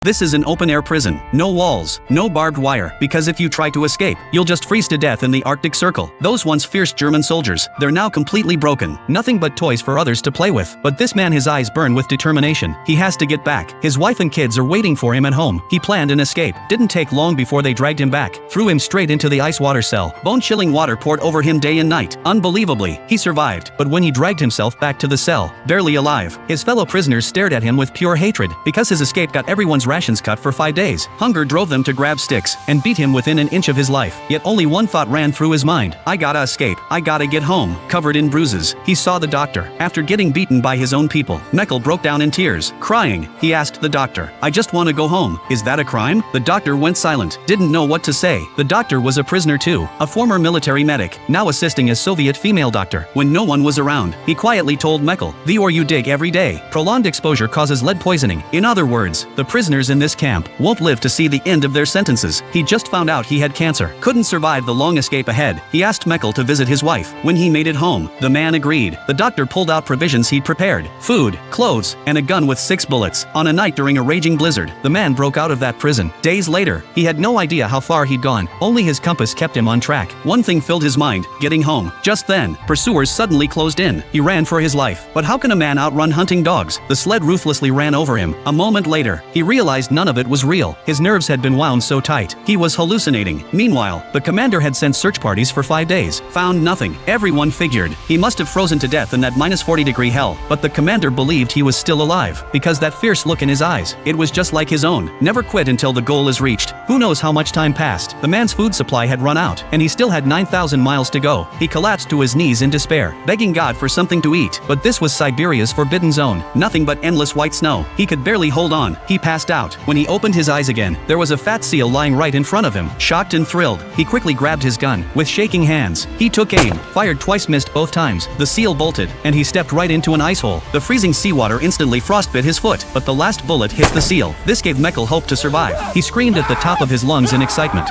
This is an open-air prison. No walls, no barbed wire, because if you try to escape, you'll just freeze to death in the Arctic Circle. Those once fierce German soldiers, they're now completely broken. Nothing but toys for others to play with. But this man, his eyes burn with determination. He has to get back. His wife and kids are waiting for him at home. He planned an escape. Didn't take long before they dragged him back, threw him straight into the ice water cell. Bone-chilling water poured over him day and night. Unbelievably, he survived. But when he dragged himself back to the cell, barely alive, his fellow prisoners stared at him with pure hatred, because his escape got everyone's rations cut for 5 days. Hunger drove them to grab sticks and beat him within an inch of his life. Yet only one thought ran through his mind: I gotta escape. I gotta get home. Covered in bruises, he saw the doctor. After getting beaten by his own people, Meckel broke down in tears. Crying, he asked the doctor, "I just want to go home. Is that a crime?" The doctor went silent, didn't know what to say. The doctor was a prisoner too, a former military medic, now assisting a Soviet female doctor. When no one was around, he quietly told Meckel, "The ore you dig every day. Prolonged exposure causes lead poisoning. In other words, the prisoners in this camp won't live to see the end of their sentences." He just found out he had cancer, couldn't survive the long escape ahead. He asked Meckel to visit his wife. When he made it home, the man agreed. The doctor pulled out provisions he'd prepared: food, clothes, and a gun with 6 bullets. On a night during a raging blizzard, the man broke out of that prison. Days later, he had no idea how far he'd gone. Only his compass kept him on track. One thing filled his mind: getting home. Just then, pursuers suddenly closed in. He ran for his life. But how can a man outrun hunting dogs? The sled ruthlessly ran over him. A moment later, he realized none of it was real. His nerves had been wound so tight, he was hallucinating. Meanwhile, the commander had sent search parties for 5 days. Found nothing. Everyone figured he must have frozen to death in that -40-degree hell. But the commander believed he was still alive, because that fierce look in his eyes, it was just like his own. Never quit until the goal is reached. Who knows how much time passed? The man's food supply had run out, and he still had 9,000 miles to go. He collapsed to his knees in despair, begging God for something to eat. But this was Siberia's forbidden zone. Nothing but endless white snow. He could barely hold on. He passed out. When he opened his eyes again, there was a fat seal lying right in front of him. Shocked and thrilled, he quickly grabbed his gun. With shaking hands, he took aim, fired twice, missed both times. The seal bolted, and he stepped right into an ice hole. The freezing seawater instantly frostbit his foot, but the last bullet hit the seal. This gave Meckel hope to survive. He screamed at the top of his lungs in excitement.